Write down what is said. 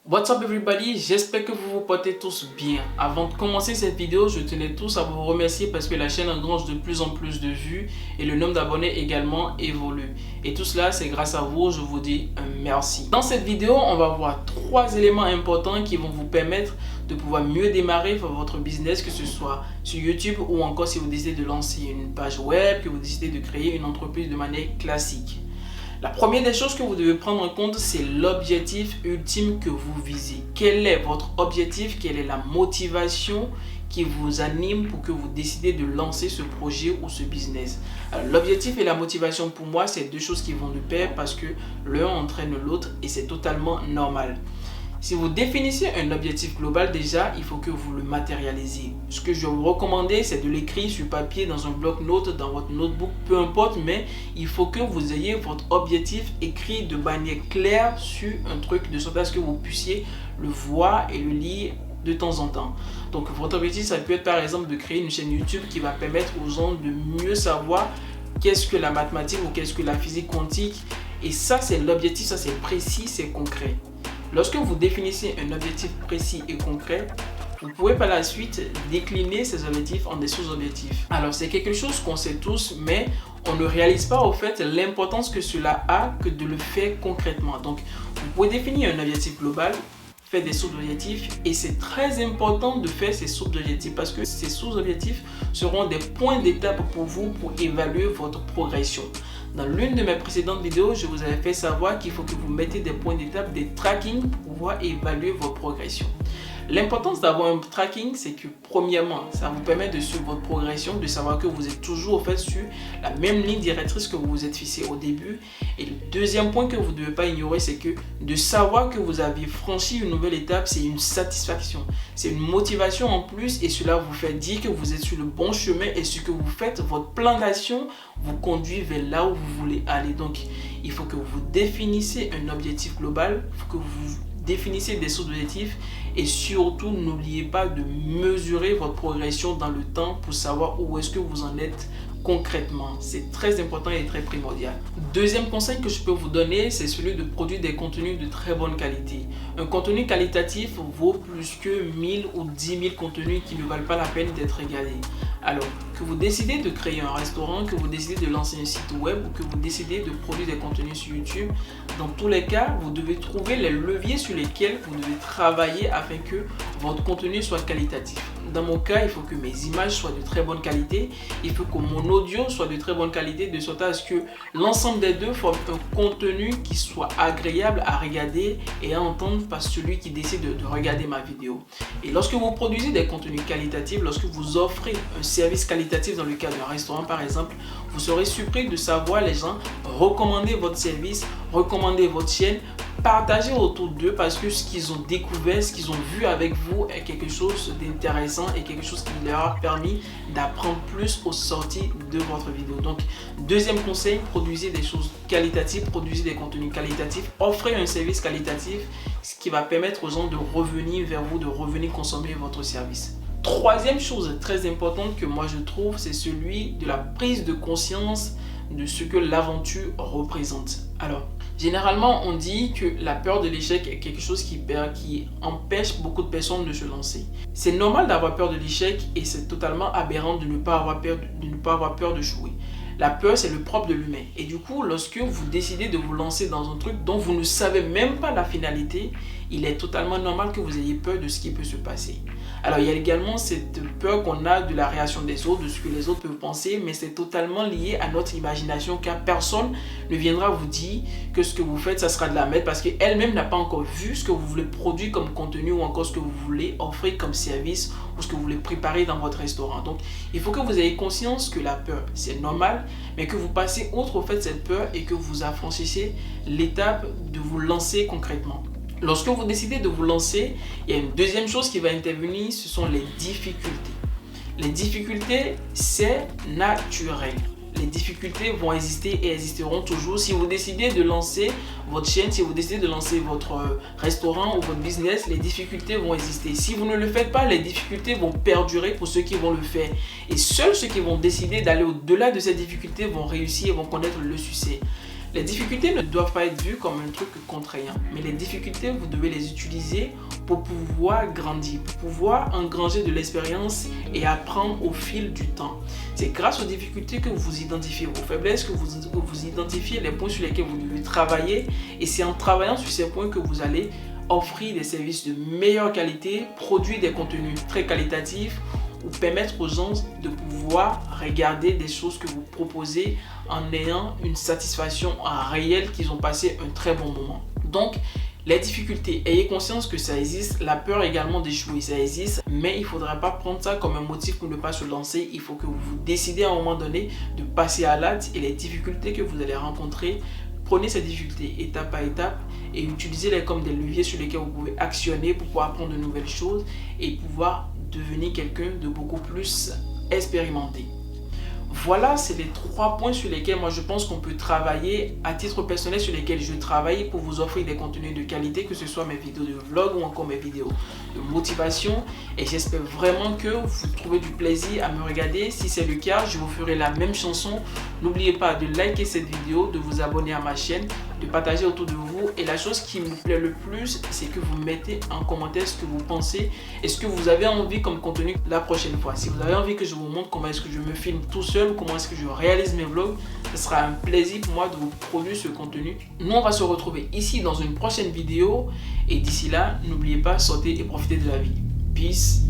What's up everybody, j'espère que vous vous portez tous bien. Avant de commencer cette vidéo, je tenais tous à vous remercier parce que la chaîne engrange de plus en plus de vues et le nombre d'abonnés également évolue. Et tout cela, c'est grâce à vous, je vous dis un merci. Dans cette vidéo, on va voir 3 éléments importants qui vont vous permettre de pouvoir mieux démarrer votre business, que ce soit sur YouTube ou encore si vous décidez de lancer une page web, que vous décidez de créer une entreprise de manière classique. La première des choses que vous devez prendre en compte, c'est l'objectif ultime que vous visez. Quel est votre objectif? Quelle est la motivation qui vous anime pour que vous décidez de lancer ce projet ou ce business? L'objectif et la motivation, pour moi, c'est deux choses qui vont de pair parce que l'un entraîne l'autre et c'est totalement normal. Si vous définissez un objectif global, déjà, il faut que vous le matérialisez. Ce que je vais vous recommander, c'est de l'écrire sur papier, dans un bloc-notes, dans votre notebook, peu importe, mais il faut que vous ayez votre objectif écrit de manière claire sur un truc, de sorte à ce que vous puissiez le voir et le lire de temps en temps. Donc, votre objectif, ça peut être par exemple de créer une chaîne YouTube qui va permettre aux gens de mieux savoir qu'est-ce que la mathématique ou qu'est-ce que la physique quantique. Et ça, c'est l'objectif, ça c'est précis, c'est concret. Lorsque vous définissez un objectif précis et concret, vous pouvez par la suite décliner ces objectifs en des sous-objectifs. Alors c'est quelque chose qu'on sait tous, mais on ne réalise pas au fait l'importance que cela a que de le faire concrètement. Donc vous pouvez définir un objectif global, faire des sous-objectifs et c'est très important de faire ces sous-objectifs parce que ces sous-objectifs seront des points d'étape pour vous pour évaluer votre progression. Dans l'une de mes précédentes vidéos, je vous avais fait savoir qu'il faut que vous mettez des points d'étape, des tracking pour pouvoir évaluer votre progression. L'importance d'avoir un tracking, c'est que premièrement, ça vous permet de suivre votre progression, de savoir que vous êtes toujours au fait sur la même ligne directrice que vous vous êtes fixé au début. Et le deuxième point que vous ne devez pas ignorer, c'est que de savoir que vous avez franchi une nouvelle étape, c'est une satisfaction. C'est une motivation en plus et cela vous fait dire que vous êtes sur le bon chemin et ce que vous faites, votre plan d'action vous conduit vers là où vous voulez aller. Donc, il faut que vous définissiez un objectif global, il faut que vous définissez des sous-objectifs et surtout n'oubliez pas de mesurer votre progression dans le temps pour savoir où est-ce que vous en êtes concrètement. C'est très important et très primordial. Deuxième conseil que je peux vous donner, c'est celui de produire des contenus de très bonne qualité. Un contenu qualitatif vaut plus que 1000 ou 10 000 contenus qui ne valent pas la peine d'être regardés. Alors, que vous décidez de créer un restaurant, que vous décidez de lancer un site web ou que vous décidez de produire des contenus sur YouTube, dans tous les cas, vous devez trouver les leviers sur lesquels vous devez travailler afin que votre contenu soit qualitatif. Dans mon cas, il faut que mes images soient de très bonne qualité, il faut que mon audio soit de très bonne qualité, de sorte à ce que l'ensemble des deux forme un contenu qui soit agréable à regarder et à entendre par celui qui décide de regarder ma vidéo. Et lorsque vous produisez des contenus qualitatifs, lorsque vous offrez un service qualitatif dans le cadre d'un restaurant par exemple, vous serez surpris de savoir les gens recommander votre service, recommander votre chaîne, partager autour d'eux parce que ce qu'ils ont découvert, ce qu'ils ont vu avec vous est quelque chose d'intéressant et quelque chose qui leur a permis d'apprendre plus aux sorties de votre vidéo. Donc, deuxième conseil, produisez des choses qualitatives, produisez des contenus qualitatifs, offrez un service qualitatif, ce qui va permettre aux gens de revenir vers vous, de revenir consommer votre service. Troisième chose très importante que moi je trouve, c'est celui de la prise de conscience de ce que l'aventure représente. Alors, généralement, on dit que la peur de l'échec est quelque chose qui empêche beaucoup de personnes de se lancer. C'est normal d'avoir peur de l'échec et c'est totalement aberrant de ne pas avoir peur d'échouer. La peur, c'est le propre de l'humain. Et du coup, lorsque vous décidez de vous lancer dans un truc dont vous ne savez même pas la finalité, il est totalement normal que vous ayez peur de ce qui peut se passer. Alors, il y a également cette peur qu'on a de la réaction des autres, de ce que les autres peuvent penser, mais c'est totalement lié à notre imagination car personne ne viendra vous dire que ce que vous faites, ça sera de la merde parce qu'elle-même n'a pas encore vu ce que vous voulez produire comme contenu ou encore ce que vous voulez offrir comme service ou ce que vous voulez préparer dans votre restaurant. Donc, il faut que vous ayez conscience que la peur, c'est normal, mais que vous passez outre au fait de cette peur et que vous affranchissiez l'étape de vous lancer concrètement. Lorsque vous décidez de vous lancer, il y a une deuxième chose qui va intervenir, ce sont les difficultés. Les difficultés, c'est naturel. Les difficultés vont exister et existeront toujours. Si vous décidez de lancer votre chaîne, si vous décidez de lancer votre restaurant ou votre business, les difficultés vont exister. Si vous ne le faites pas, les difficultés vont perdurer pour ceux qui vont le faire. Et seuls ceux qui vont décider d'aller au-delà de ces difficultés vont réussir et vont connaître le succès. Les difficultés ne doivent pas être vues comme un truc contraignant, mais les difficultés, vous devez les utiliser pour pouvoir grandir, pour pouvoir engranger de l'expérience et apprendre au fil du temps. C'est grâce aux difficultés que vous identifiez vos faiblesses, que vous identifiez les points sur lesquels vous devez travailler, et c'est en travaillant sur ces points que vous allez offrir des services de meilleure qualité, produire des contenus très qualitatifs ou permettre aux gens de pouvoir regarder des choses que vous proposez en ayant une satisfaction réelle qu'ils ont passé un très bon moment. Donc, les difficultés, ayez conscience que ça existe, la peur également d'échouer, ça existe, mais il ne faudra pas prendre ça comme un motif pour ne pas se lancer. Il faut que vous décidez à un moment donné de passer à l'acte et les difficultés que vous allez rencontrer, prenez ces difficultés étape par étape et utilisez-les comme des leviers sur lesquels vous pouvez actionner pour pouvoir apprendre de nouvelles choses et pouvoir devenir quelqu'un de beaucoup plus expérimenté. Voilà, c'est les 3 points sur lesquels moi je pense qu'on peut travailler à titre personnel, sur lesquels je travaille pour vous offrir des contenus de qualité, que ce soit mes vidéos de vlog ou encore mes vidéos de motivation. Et j'espère vraiment que vous trouvez du plaisir à me regarder. Si c'est le cas, je vous ferai la même chanson. N'oubliez pas de liker cette vidéo, de vous abonner à ma chaîne, de partager autour de vous. Et la chose qui me plaît le plus, c'est que vous mettez en commentaire ce que vous pensez et ce que vous avez envie comme contenu la prochaine fois. Si vous avez envie que je vous montre comment est-ce que je me filme tout seul, comment est-ce que je réalise mes vlogs, ce sera un plaisir pour moi de vous produire ce contenu. Nous, on va se retrouver ici dans une prochaine vidéo et d'ici là, n'oubliez pas, sortez et profitez de la vie. Peace.